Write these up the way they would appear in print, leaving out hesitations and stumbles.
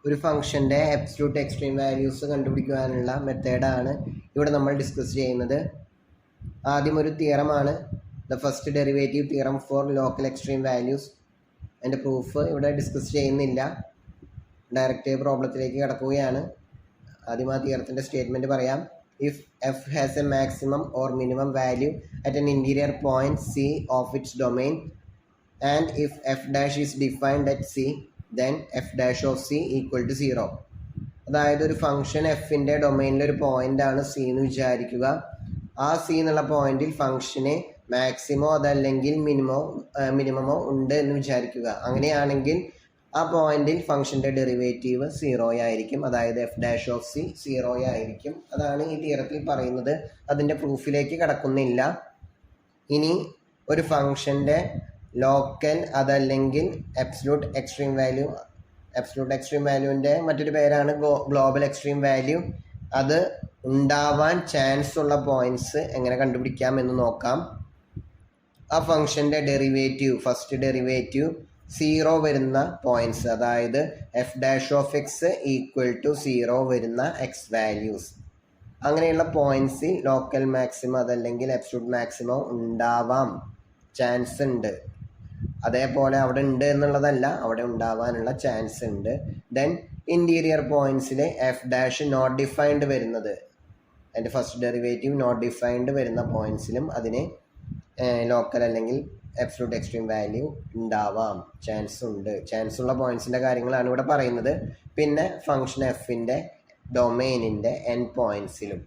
ഒരു ഫംഗ്ഷൻ്റെ absolute extreme values കണ്ടുപിടിക്കുവാനുള്ള മെത്തേഡാണ് ഇവിടെ നമ്മൾ ഡിസ്കസ് ചെയ്യുന്നത്. ആദ്യം ഒരു തിയറമാണ്, the first derivative theorem for local extreme values. അതിൻ്റെ പ്രൂഫ് ഇവിടെ ഡിസ്കസ് ചെയ്യുന്നില്ല, ഡയറക്റ്റ് പ്രോബ്ലത്തിലേക്ക് കടക്കുകയാണ്. ആദ്യം ആ തിയറത്തിൻ്റെ സ്റ്റേറ്റ്മെൻറ്റ് പറയാം. If f has a maximum or minimum value at an interior point c of its domain and if f dash is defined at c then f dash of c equal to 0. അതായത് ഒരു function എഫിൻ്റെ ഡൊമൈനിലൊരു പോയിൻ്റാണ് C എന്ന് വിചാരിക്കുക. ആ C എന്നുള്ള പോയിന്റിൽ ഫംഗ്ഷന് മാക്സിമോ അതല്ലെങ്കിൽ മിനിമമോ ഉണ്ട് എന്ന് വിചാരിക്കുക. അങ്ങനെയാണെങ്കിൽ ആ പോയിന്റിൽ ഫംഗ്ഷൻ്റെ ഡെറിവേറ്റീവ് 0 ആയിരിക്കും, അതായത് എഫ് ഡാഷ് ഓഫ് സി 0 ആയിരിക്കും. അതാണ് ഈ തിയറത്തിൽ പറയുന്നത്. അതിൻ്റെ പ്രൂഫിലേക്ക് കടക്കുന്നില്ല. ഇനി ഒരു ഫംഗ്ഷൻ്റെ ലോക്കൽ അതല്ലെങ്കിൽ absolute extreme value, absolute extreme വാല്യൂവിൻ്റെ മറ്റൊരു പേരാണ് ഗ്ലോബൽ എക്സ്ട്രീം വാല്യൂ. അത് ഉണ്ടാവാൻ ചാൻസ് ഉള്ള പോയിന്റ്സ് എങ്ങനെ കണ്ടുപിടിക്കാം എന്ന് നോക്കാം. ആ ഫംഗ്ഷൻ്റെ ഡെറിവേറ്റീവ്, ഫസ്റ്റ് ഡെറിവേറ്റീവ് 0 വരുന്ന പോയിന്റ്സ്, അതായത് f dash of X equal to 0 വരുന്ന എക്സ് വാല്യൂസ്, അങ്ങനെയുള്ള പോയിന്റ്സിൽ ലോക്കൽ മാക്സിമം അതല്ലെങ്കിൽ അബ്സല്യൂട്ട് മാക്സിമം ഉണ്ടാവാം, ചാൻസ് ഉണ്ട്. അതേപോലെ അവിടെ ഉണ്ട് എന്നുള്ളതല്ല, അവിടെ ഉണ്ടാവാനുള്ള ചാൻസ് ഉണ്ട്. ദെൻ ഇൻറ്റീരിയർ പോയിന്റ്സിൽ എഫ് ഡാഷ് നോട്ട് ഡിഫൈൻഡ് വരുന്നത്, അതിൻ്റെ ഫസ്റ്റ് ഡെറിവേറ്റീവ് നോട്ട് ഡിഫൈൻഡ് വരുന്ന പോയിന്റ്സിലും അതിന് ലോക്കൽ അല്ലെങ്കിൽ അബ്സല്യൂട്ട് എക്സ്ട്രീം വാല്യൂ ഉണ്ടാവാം, ചാൻസ് ഉണ്ട്. ചാൻസ് ഉള്ള പോയിന്റ്സിൻ്റെ കാര്യങ്ങളാണ് ഇവിടെ പറയുന്നത്. പിന്നെ ഫംഗ്ഷൻ എഫിൻ്റെ ഡൊമെയിനിൻ്റെ എൻ പോയിന്റ്സിലും,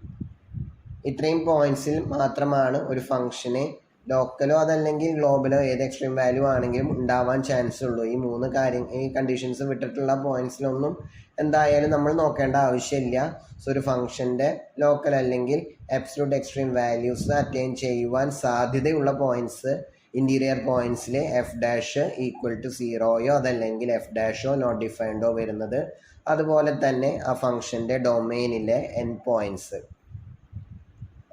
ഇത്രയും പോയിന്റ്സിൽ മാത്രമാണ് ഒരു ഫംഗ്ഷന് ലോക്കലോ അതല്ലെങ്കിൽ ഗ്ലോബലോ ഏത് എക്സ്ട്രീം വാല്യൂ ആണെങ്കിലും ഉണ്ടാവാൻ ചാൻസ് ഉള്ളൂ. ഈ കണ്ടീഷൻസ് വിട്ടിട്ടുള്ള പോയിന്റ്സിലൊന്നും എന്തായാലും നമ്മൾ നോക്കേണ്ട ആവശ്യമില്ല. സോ ഒരു ഫംഗ്ഷൻ്റെ ലോക്കൽ അല്ലെങ്കിൽ അബ്സല്യൂട്ട് എക്സ്ട്രീം വാല്യൂസ് അറ്റൈൻ ചെയ്യുവാൻ സാധ്യതയുള്ള പോയിന്റ്സ് ഇൻറ്റീരിയർ പോയിന്റ്സിൽ എഫ് ഡാഷ് ഈക്വൽ ടു 0യോ അതല്ലെങ്കിൽ എഫ് ഡാഷോ നോട്ട് ഡിഫൈൻഡോ വരുന്നത്, അതുപോലെ തന്നെ ആ ഫംഗ്ഷൻ്റെ ഡൊമെയിനിലെ എൻ പോയിന്റ്സ്.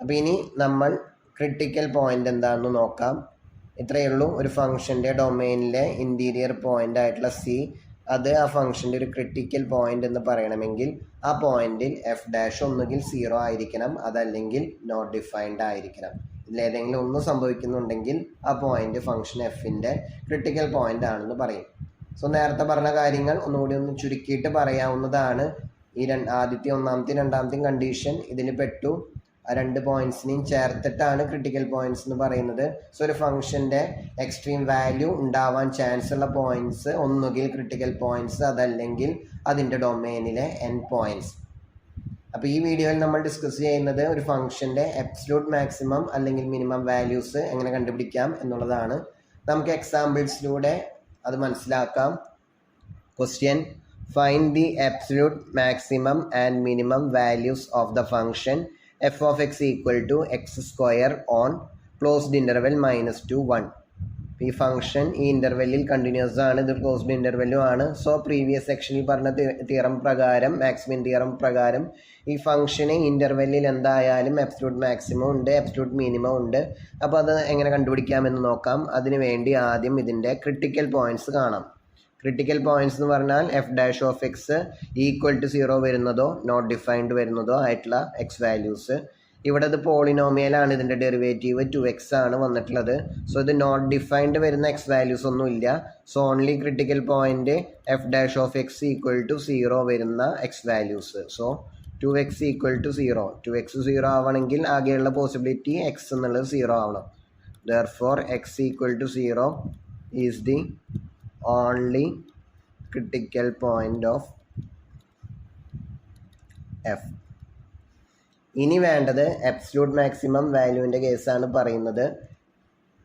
അപ്പോൾ ഇനി നമ്മൾ ക്രിട്ടിക്കൽ പോയിന്റ് എന്താണെന്ന് നോക്കാം. ഇത്രയേ ഉള്ളൂ. ഒരു ഫംഗ്ഷൻ്റെ ഡൊമെയിനിലെ ഇൻറ്റീരിയർ പോയിന്റ് ആയിട്ടുള്ള സി, അത് ആ ഫംഗ്ഷൻ്റെ ഒരു ക്രിട്ടിക്കൽ പോയിന്റ് എന്ന് പറയണമെങ്കിൽ ആ പോയിന്റിൽ എഫ് ഡാഷ് ഒന്നുകിൽ 0 ആയിരിക്കണം, അതല്ലെങ്കിൽ നോട്ട് ഡിഫൈൻഡ് ആയിരിക്കണം. ഇതിലേതെങ്കിലും ഒന്ന് സംഭവിക്കുന്നുണ്ടെങ്കിൽ ആ പോയിന്റ് ഫംഗ്ഷൻ എഫിൻ്റെ ക്രിട്ടിക്കൽ പോയിന്റ് ആണെന്ന് പറയും. സോ നേരത്തെ പറഞ്ഞ കാര്യങ്ങൾ ഒന്നുകൂടി ഒന്ന് ചുരുക്കിയിട്ട് പറയാവുന്നതാണ്. ഈ ആദ്യത്തെ ഒന്നാമത്തെയും രണ്ടാമത്തെയും കണ്ടീഷൻ ഇതിൽ പെട്ടു. ആ രണ്ട് പോയിന്റ്സിനെയും ചേർത്തിട്ടാണ് ക്രിട്ടിക്കൽ പോയിന്റ്സ് എന്ന് പറയുന്നത്. സോ ഒരു ഫംഗ്ഷൻ്റെ എക്സ്ട്രീം വാല്യൂ ഉണ്ടാവാൻ ചാൻസ് ഉള്ള പോയിന്റ്സ് ഒന്നുകിൽ ക്രിട്ടിക്കൽ പോയിന്റ്സ് അതല്ലെങ്കിൽ അതിൻ്റെ ഡൊമെയിനിലെ എൻ പോയിന്റ്സ്. അപ്പോൾ ഈ വീഡിയോയിൽ നമ്മൾ ഡിസ്കസ് ചെയ്യുന്നത് ഒരു ഫംഗ്ഷൻ്റെ അബ്സല്യൂട്ട് മാക്സിമം അല്ലെങ്കിൽ മിനിമം വാല്യൂസ് എങ്ങനെ കണ്ടുപിടിക്കാം എന്നുള്ളതാണ്. നമുക്ക് എക്സാമ്പിൾസിലൂടെ അത് മനസ്സിലാക്കാം. Question: find the absolute maximum and minimum values of the function f of x equal to x square on closed interval -2 1. ഈ ഫംഗ്ഷൻ ഈ ഇൻ്റർവെല്ലിൽ കണ്ടിന്യൂസ് ആണ്, ഇത് ക്ലോസ്ഡ് ഇൻ്റർവെല്ലും ആണ്. സോ പ്രീവിയസ് സെക്ഷനിൽ പറഞ്ഞ തിയറം പ്രകാരം, മാക്സിമം തിയറം പ്രകാരം ഈ ഫംഗ്ഷന് ഇൻ്റർവെല്ലിൽ എന്തായാലും അബ്സല്യൂട്ട് മാക്സിമം ഉണ്ട്, അബ്സല്യൂട്ട് മിനിമം ഉണ്ട്. അപ്പോൾ അത് എങ്ങനെ കണ്ടുപിടിക്കാമെന്ന് നോക്കാം. അതിനു വേണ്ടി ആദ്യം ഇതിൻ്റെ ക്രിട്ടിക്കൽ പോയിന്റ്സ് കാണാം. ക്രിട്ടിക്കൽ പോയിന്റ്സ് എന്ന് പറഞ്ഞാൽ f dash of X equal to 0 വരുന്നതോ നോട്ട് ഡിഫൈൻഡ് വരുന്നതോ ആയിട്ടുള്ള എക്സ് വാല്യൂസ്. ഇവിടെ ഇത് പോളിനോമിയലാണ്, ഇതിൻ്റെ ഡെറിവേറ്റീവ് 2x ആണ് വന്നിട്ടുള്ളത്. സോ ഇത് നോട്ട് ഡിഫൈൻഡ് വരുന്ന എക്സ് വാല്യൂസ് ഒന്നും ഇല്ല. So only critical point F dash of X equal to 0 വരുന്ന X values. So 2x equal to 0, 2x 0 ആവണമെങ്കിൽ ആകെയുള്ള പോസിബിലിറ്റി എക്സ് എന്നുള്ളത് 0 ആവണം. Therefore X equal to 0 is the only critical point of f. ഇനി വേണ്ടത് absolute maximum വാല്യൂവിൻ്റെ കേസാണ് പറയുന്നത്.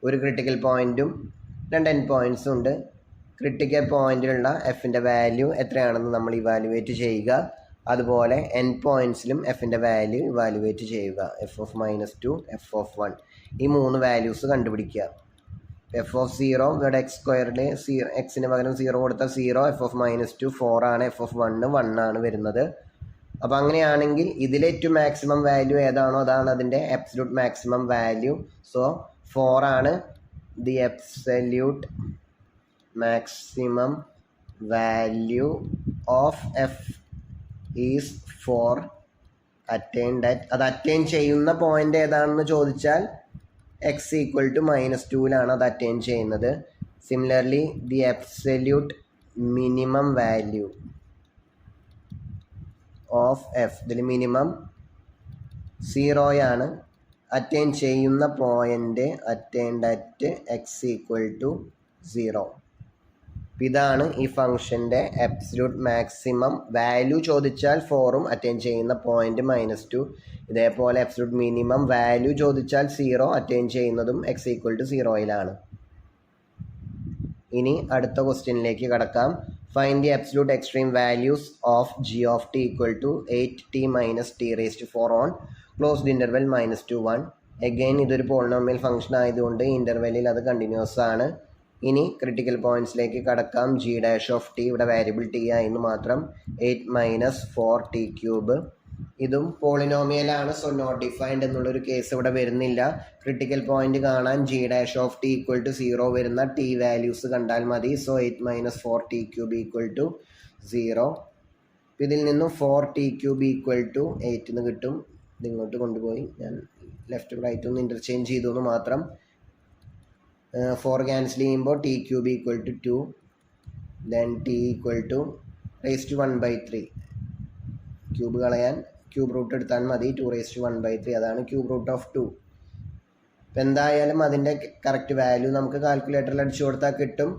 ഒരു ക്രിട്ടിക്കൽ പോയിന്റും രണ്ട് എൻ പോയിന്റ്സും ഉണ്ട്. ക്രിട്ടിക്കൽ പോയിന്റിലുള്ള എഫിൻ്റെ വാല്യൂ എത്രയാണെന്ന് നമ്മൾ ഇവാലുവേറ്റ് ചെയ്യുക. അതുപോലെ എൻ പോയിന്റ്സിലും എഫിൻ്റെ വാല്യൂ ഇവാലുവേറ്റ് ചെയ്യുക. എഫ് ഓഫ് -2, എഫ് ഓഫ് 1, ഈ 3 വാല്യൂസ് കണ്ടുപിടിക്കുക. എഫ് ഓഫ് 0 ഇവിടെ എക്സ് സ്ക്വയറിൽ എക്സിന് പകരം 0 കൊടുത്താൽ 0, എഫ് ഓഫ് -2 4 ആണ്, എഫ് ഓഫ് 1 ആണ് വരുന്നത്. അപ്പോൾ അങ്ങനെയാണെങ്കിൽ ഇതിലെ ഏറ്റവും മാക്സിമം വാല്യൂ ഏതാണോ അതാണ് അതിൻ്റെ അബ്സല്യൂട്ട് മാക്സിമം വാല്യൂ. സോ 4 ആണ് the absolute maximum value of F is 4 attained at, അത് അറ്റൈൻ ചെയ്യുന്ന പോയിന്റ് ഏതാണെന്ന് ചോദിച്ചാൽ എക്സ് ഈക്വൽ ടു -2ലാണ് അത് അറ്റൈൻ ചെയ്യുന്നത്. Similarly the absolute minimum value of F, ഇതിൽ മിനിമം 0 അറ്റൈൻ ചെയ്യുന്ന point attained at X equal to 0. ഇതാണ് ഈ ഫംഗ്ഷൻ്റെ അബ്സല്യൂട്ട് മാക്സിമം വാല്യൂ ചോദിച്ചാൽ 4ഉം അറ്റൈൻ ചെയ്യുന്ന പോയിന്റ് -2. ഇതേപോലെ അബ്സല്യൂട്ട് മിനിമം വാല്യൂ ചോദിച്ചാൽ 0 അറ്റൈൻ ചെയ്യുന്നതും എക്സ് ഈക്വൽ ടു 0യിലാണ്. ഇനി അടുത്ത ക്വസ്റ്റ്യനിലേക്ക് കടക്കാം. Find the absolute extreme values of G of T equal to 8t - t⁴ on closed interval -to 1. Again ഇതൊരു പോളിനോമിയൽ ഫംഗ്ഷൻ ആയതുകൊണ്ട് ഇൻ്റർവെല്ലിൽ അത് കണ്ടിന്യൂസ് ആണ്. ഇനി ക്രിട്ടിക്കൽ പോയിന്റ്സിലേക്ക് കടക്കാം. ജി ഡാഷ് ഓഫ് ടി, ഇവിടെ വേരിയബിൾ ടി ആയിരുന്നു മാത്രം, 8 - 4t³. ഇതും പോളിനോമിയലാണ്, സോ നോട്ട് ഡിഫൈൻഡ് എന്നുള്ളൊരു കേസ് ഇവിടെ വരുന്നില്ല. ക്രിട്ടിക്കൽ പോയിന്റ് കാണാൻ G dash of T equal to 0 വരുന്ന ടി വാല്യൂസ് കണ്ടാൽ മതി. So 8 - 4t³ equal to 0. ഇതിൽ നിന്നും 4t³ ഈക്വൽ ടു 8 എന്ന് കിട്ടും. ഇതിങ്ങോട്ട് കൊണ്ടുപോയി ഞാൻ ലെഫ്റ്റ് റൈറ്റ് ഒന്ന് ഇൻ്റർചേഞ്ച് ചെയ്തു എന്ന് മാത്രം. 4 ക്യാൻസൽ ചെയ്യുമ്പോൾ t³ equal to 2, then t equal to ⁻⁴. Cube കളയാൻ ക്യൂബ് റൂട്ട് എടുത്താൽ മതി, 2⁻⁴. അതാണ് ക്യൂബ് റൂട്ട് ഓഫ് 2. ഇപ്പം എന്തായാലും അതിൻ്റെ കറക്റ്റ് വാല്യൂ നമുക്ക് കാൽക്കുലേറ്ററിൽ അടിച്ചു കൊടുത്താൽ കിട്ടും.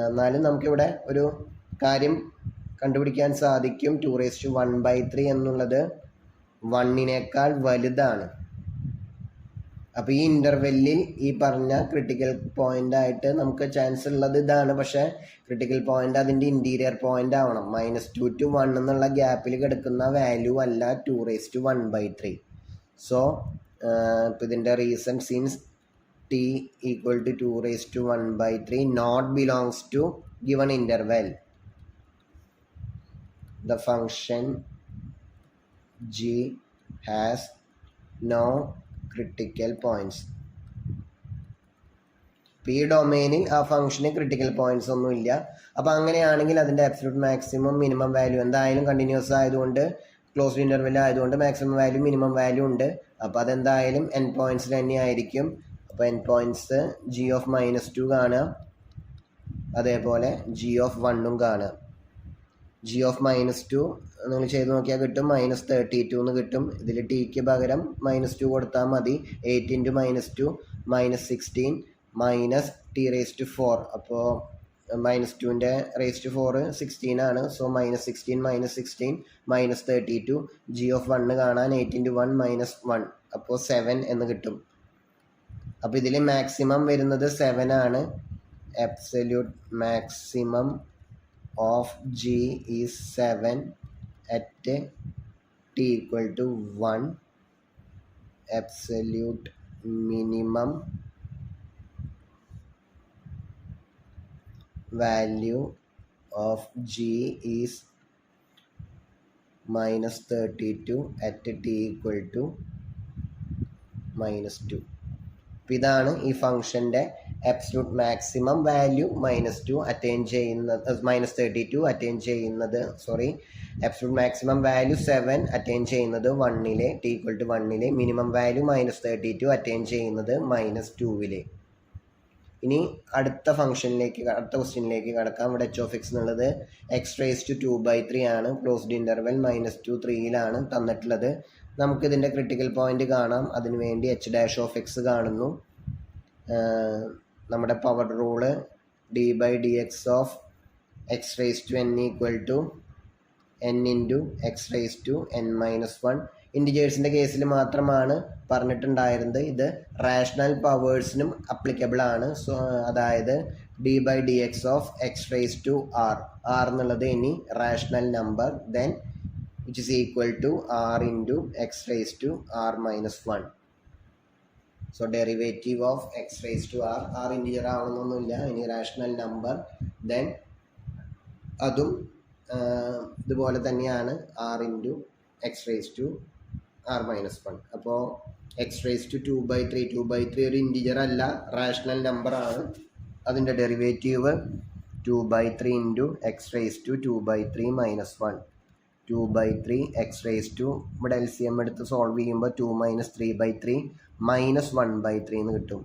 എന്നാലും നമുക്കിവിടെ ഒരു കാര്യം കണ്ടുപിടിക്കാൻ സാധിക്കും. 2⁻⁴ എന്നുള്ളത് 1നേക്കാൾ വലുതാണ്. അപ്പോൾ ഈ ഇൻ്റർവെല്ലിൽ ഈ പറഞ്ഞ ക്രിട്ടിക്കൽ പോയിന്റ് ആയിട്ട് നമുക്ക് ചാൻസ് ഉള്ളത് ഇതാണ്. പക്ഷേ ക്രിട്ടിക്കൽ പോയിന്റ് അതിൻ്റെ ഇൻറ്റീരിയർ പോയിന്റ് ആവണം. -2 to 1 എന്നുള്ള ഗ്യാപ്പിൽ കിടക്കുന്ന വാല്യൂ അല്ല 2⁻⁴. സോ ഇപ്പം ഇതിൻ്റെ reason, since T equal to 2⁻⁴ not belongs to given interval, the function G has no critical points. ഇപ്പോൾ ഈ ഡൊമൈനിൽ ആ ഫംഗ്ഷന് ക്രിട്ടിക്കൽ പോയിന്റ്സ് ഒന്നും ഇല്ല. അപ്പോൾ അങ്ങനെയാണെങ്കിൽ അതിൻ്റെ അബ്സല്യൂട്ട് മാക്സിമം മിനിമം വാല്യൂ എന്തായാലും കണ്ടിന്യൂസ് ആയതുകൊണ്ട്, ക്ലോസ്ഡ് ഇൻ്റർവെൽ ആയതുകൊണ്ട് മാക്സിമം വാല്യൂ മിനിമം വാല്യൂ ഉണ്ട്. അപ്പോൾ അതെന്തായാലും n പോയിന്റ്സിൽ തന്നെയായിരിക്കും. അപ്പോൾ n പോയിന്റ്സ് ജി ഓഫ് -2 കാണുക, അതേപോലെ ജി ഓഫ് 1ഉം കാണുക. ജി ഓഫ് -2 നിങ്ങൾ ചെയ്ത് നോക്കിയാൽ കിട്ടും, -32 എന്ന് കിട്ടും. ഇതിൽ ടിക്ക് പകരം -2 കൊടുത്താൽ മതി. 8 × -2 -16 -t⁻⁴. അപ്പോൾ -2ൻ്റെ ⁻⁴ 16 ആണ്. സോ -16 -16 -32. ജി ഓഫ് 1 കാണാൻ 8 × 1 -1, അപ്പോൾ 7 എന്ന് കിട്ടും. അപ്പോൾ ഇതിൽ മാക്സിമം വരുന്നത് 7 ആണ്. Absolute maximum of G is 7 at t equal to 1. Absolute minimum value of G is -32 at t equal to -2. ഇതാണ് ഈ ഫംഗ്ഷൻ്റെ അബ്സല്യൂട്ട് മാക്സിമം വാല്യൂ -2 അറ്റൈൻ ചെയ്യുന്നത്, -32 അറ്റൈൻ ചെയ്യുന്നത്, അബ്സല്യൂട്ട് മാക്സിമം വാല്യൂ 7 അറ്റൈൻ ചെയ്യുന്നത് 1ലെ, t ഈക്വൽ ടു 1ലെ, minimum value -32 attain ചെയ്യുന്നത് -2ലെ. ഇനി അടുത്ത ക്വസ്റ്റ്യനിലേക്ക് കടക്കാം. ഇവിടെ h(x) എന്നുള്ളത് x⁻⁴ ആണ്. ക്ലോസ്ഡ് ഇൻ്റർവെൽ -2 3യിലാണ് തന്നിട്ടുള്ളത്. നമുക്കിതിൻ്റെ ക്രിട്ടിക്കൽ പോയിന്റ് കാണാം. അതിനുവേണ്ടി h'(x) കാണുന്നു. നമ്മുടെ power rule d/dx of x⁻n equal to n × x⁻n−1. ഇൻറ്റിജേഴ്സിൻ്റെ കേസിൽ മാത്രമാണ് പറഞ്ഞിട്ടുണ്ടായിരുന്നത്. ഇത് റാഷണൽ പവേഴ്സിനും അപ്ലിക്കബിൾ ആണ്. സോ അതായത് d/dx ഓഫ് x⁻r, r എന്നുള്ളത് ഇനി rational number, then which is equal to r into x⁻r−1. So derivative of x⁻r, r integer ആവണമെന്നൊന്നുമില്ല, ഇനി റാഷണൽ നമ്പർ, ദെൻ അതും ഇതുപോലെ തന്നെയാണ് r into x⁻r−1. അപ്പോൾ x⁻²/3 ഒരു ഇൻറ്റിജർ അല്ല, റാഷണൽ നമ്പർ ആണ്. അതിൻ്റെ derivative 2/3 into X raise to 2/3 minus 1 2/3 X raise to ഇവിടെ LCM എടുത്ത് സോൾവ് ചെയ്യുമ്പോൾ 2 - 3/3 മൈനസ് 1/3 എന്ന് കിട്ടും.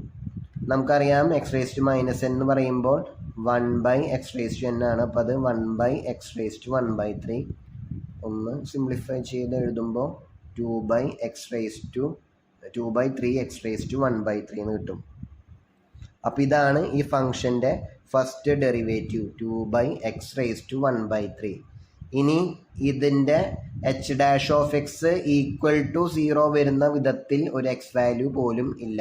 നമുക്കറിയാം എക്സ് റേസ് ടു മൈനസ് എന്ന് പറയുമ്പോൾ 1/(x⁻n) ആണ്. അപ്പോൾ അത് 1/(x⁻1/3) ഒന്ന് സിംപ്ലിഫൈ ചെയ്ത് എഴുതുമ്പോൾ 2/3(x⁻1/3) എന്ന് കിട്ടും. അപ്പോൾ ഇതാണ് ഈ ഫംഗ്ഷൻ്റെ ഫസ്റ്റ് ഡെറിവേറ്റീവ് 2/(x⁻1/3). ഇനി ഇതിൻ്റെ h' ഈക്വൽ ടു 0 വരുന്ന വിധത്തിൽ ഒരു എക്സ് വാല്യൂ പോലും ഇല്ല.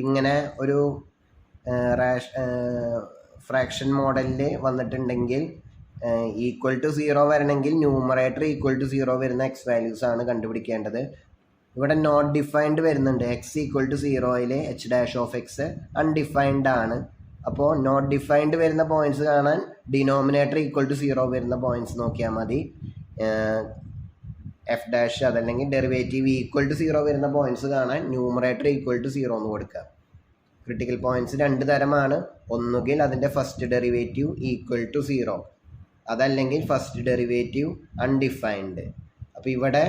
ഇങ്ങനെ ഒരു ഫ്രാക്ഷൻ മോഡലിൽ വന്നിട്ടുണ്ടെങ്കിൽ ഈക്വൽ ടു 0 വരണമെങ്കിൽ ന്യൂമറേറ്റർ ഈക്വൽ ടു 0 വരുന്ന എക്സ് വാല്യൂസ് ആണ് കണ്ടുപിടിക്കേണ്ടത്. ഇവിടെ നോട്ട് ഡിഫൈൻഡ് വരുന്നുണ്ട്. എക്സ് ഈക്വൽ ടു 0യിൽ h' അൺഡിഫൈൻഡ് ആണ്. അപ്പോൾ നോട്ട് ഡിഫൈൻഡ് വരുന്ന പോയിന്റ്സ് കാണാൻ ഡിനോമിനേറ്റർ ഈക്വൽ ടു 0 വരുന്ന പോയിന്റ്സ് നോക്കിയാൽ മതി. f' അതല്ലെങ്കിൽ ഡെറിവേറ്റീവ് ഈക്വൽ ടു 0 വരുന്ന പോയിന്റ്സ് കാണാൻ ന്യൂമറേറ്റർ ഈക്വൽ ടു 0 എന്ന് കൊടുക്കുക. ക്രിട്ടിക്കൽ പോയിന്റ്സ് രണ്ട് തരമാണ്. ഒന്നുകിൽ അതിൻ്റെ ഫസ്റ്റ് ഡെറിവേറ്റീവ് ഈക്വൽ ടു 0, അതല്ലെങ്കിൽ ഫസ്റ്റ് ഡെറിവേറ്റീവ് അൺഡിഫൈൻഡ്. അപ്പോൾ ഇവിടെ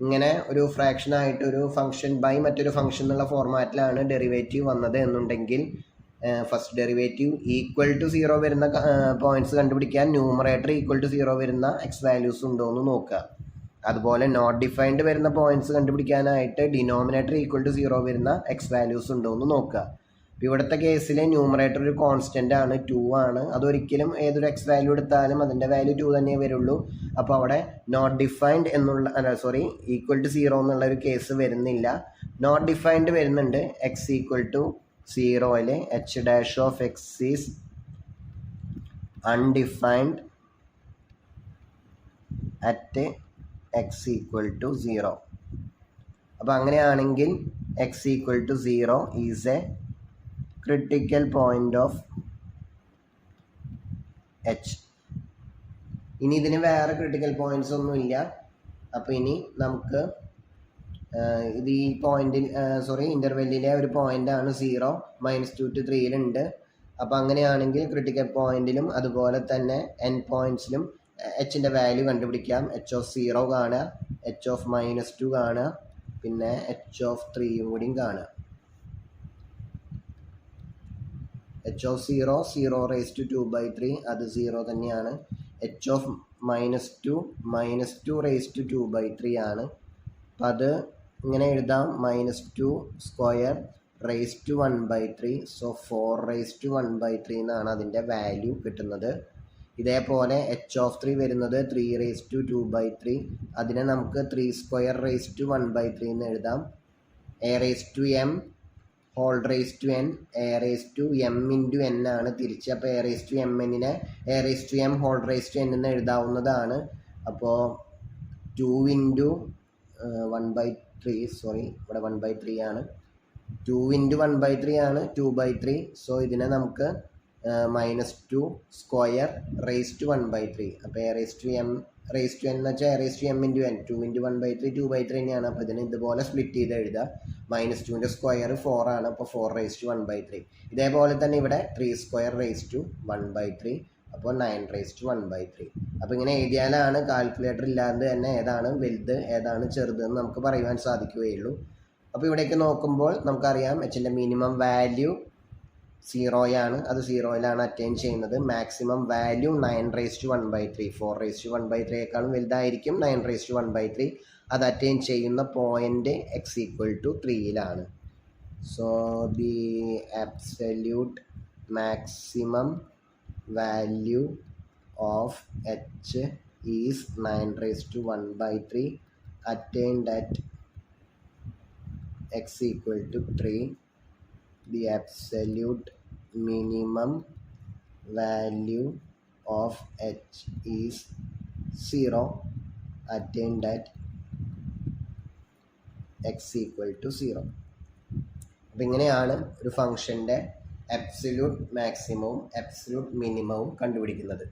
ഇങ്ങനെ ഒരു ഫ്രാക്ഷനായിട്ട് ഒരു ഫംഗ്ഷൻ ബൈ മറ്റൊരു ഫംഗ്ഷൻ എന്നുള്ള ഫോർമാറ്റിലാണ് ഡെറിവേറ്റീവ് വന്നത് എന്നുണ്ടെങ്കിൽ ഫസ്റ്റ് ഡെറിവേറ്റീവ് ഈക്വൽ ടു 0 വരുന്ന പോയിന്റ്സ് കണ്ടുപിടിക്കാൻ ന്യൂമറേറ്റർ ഈക്വൽ ടു 0 വരുന്ന എക്സ് വാല്യൂസ് ഉണ്ടോ എന്ന് നോക്കുക. അതുപോലെ നോട്ട് ഡിഫൈൻഡ് വരുന്ന പോയിന്റ്സ് കണ്ടുപിടിക്കാനായിട്ട് ഡിനോമിനേറ്റർ ഈക്വൽ ടു 0 വരുന്ന എക്സ് വാല്യൂസ് ഉണ്ടോ എന്ന് നോക്കുക. ഇവിടുത്തെ കേസിൽ ന്യൂമറേറ്റർ ഒരു കോൺസ്റ്റൻ്റ് ആണ്, 2 ആണ്. അതൊരിക്കലും ഏതൊരു എക്സ് വാല്യൂ എടുത്താലും അതിൻ്റെ വാല്യൂ 2 തന്നെ വരുള്ളൂ. അപ്പോൾ അവിടെ നോട്ട് ഡിഫൈൻഡ് ഈക്വൽ ടു 0 എന്നുള്ള ഒരു കേസ് വരുന്നില്ല. നോട്ട് ഡിഫൈൻഡ് വരുന്നുണ്ട്. എക്സ് ഈക്വൽ ടു 0യിൽ h' is undefined at X equal to 0. അപ്പോൾ അങ്ങനെയാണെങ്കിൽ x equal to 0 is a critical point of h. ഇനി ഇതിന് വേറെ ക്രിട്ടിക്കൽ പോയിന്റ്സ് ഒന്നുമില്ല. അപ്പോൾ ഇനി നമുക്ക് ഇത് ഈ പോയിന്റിൽ ഇൻ്റർവെല്ലിലെ ഒരു പോയിൻ്റാണ് 0 -2 to 3 അപ്പോൾ അങ്ങനെയാണെങ്കിൽ ക്രിട്ടിക്കൽ പോയിന്റിലും അതുപോലെ തന്നെ എൻ പോയിന്റ്സിലും എച്ചിൻ്റെ വാല്യൂ കണ്ടുപിടിക്കാം. h(0) കാണുക, h(-2) കാണുക, പിന്നെ h(3) കൂടിയും കാണുക. h(0) 0^2/3 അത് 0 തന്നെയാണ്. h(-2) -2^2/3 ആണ്. അപ്പം അത് ഇങ്ങനെ എഴുതാം, -2^1/3. സോ 4^1/3 എന്നാണ് അതിൻ്റെ വാല്യൂ കിട്ടുന്നത്. ഇതേപോലെ h(3) വരുന്നത് 3^2/3. അതിനെ നമുക്ക് 3^2^1/3 എന്ന് എഴുതാം. a(m) a(m) n ആണ് തിരിച്ച്. അപ്പോൾ a(mn)നെ a(m) എന്ന് എഴുതാവുന്നതാണ്. അപ്പോൾ 2 × 1/3 ഇവിടെ 1/3 ആണ്. 2 × 1/3 ആണ് 2/3. സോ ഇതിനെ നമുക്ക് -2^1/3. അപ്പോൾ a(m) എന്ന് വെച്ചാൽ a(m) × n 2 × 1/3 2/3 തന്നെയാണ്. അപ്പോൾ ഇതിനെ ഇതുപോലെ സ്പ്ലിറ്റ് ചെയ്ത് എഴുതുക. -2ൻ്റെ സ്ക്വയർ 4 ആണ്. അപ്പോൾ 4^1/3. ഇതേപോലെ തന്നെ ഇവിടെ 3^1/3. അപ്പോൾ 9^1/3. അപ്പോൾ ഇങ്ങനെ എഴുതിയാലാണ് കാൽക്കുലേറ്റർ ഇല്ലാതെ തന്നെ ഏതാണ് വലുത് ഏതാണ് ചെറുതെന്ന് നമുക്ക് പറയുവാൻ സാധിക്കുകയുള്ളൂ. അപ്പോൾ ഇവിടേക്ക് നോക്കുമ്പോൾ നമുക്കറിയാം എച്ചിൻ്റെ മിനിമം വാല്യൂ 0 ആണ്. അത് 0യിലാണ് അറ്റൈൻ ചെയ്യുന്നത്. Maximum value 9^1/3. 4^1/3യേക്കാളും വലുതായിരിക്കും 9^1/3. അത് അറ്റൈൻ ചെയ്യുന്ന പോയിൻ്റ് x ഈക്വൽ ടു 3യിലാണ്. So the absolute maximum value of h is 9^1/3 attained at x equal to 3. The absolute minimum value of h is 0 attained at x equal to 0. അപ്പം ഇങ്ങനെയാണ് ഒരു ഫംഗ്ഷൻ്റെ absolute മാക്സിമവും absolute മിനിമവും കണ്ടുപിടിക്കുന്നത്.